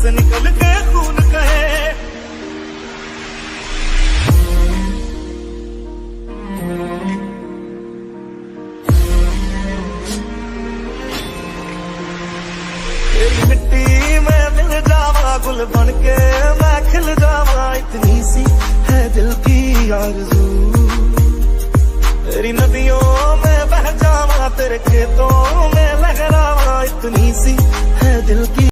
से निकल के खून कहे। तेरी मिट्टी में मिल जावा, गुल बन के मैं खिल जावा, इतनी सी है दिल की आरज़ू। तेरी नदियों में बह जावा, तेरे खेतों में लहरावा, इतनी सी है दिल की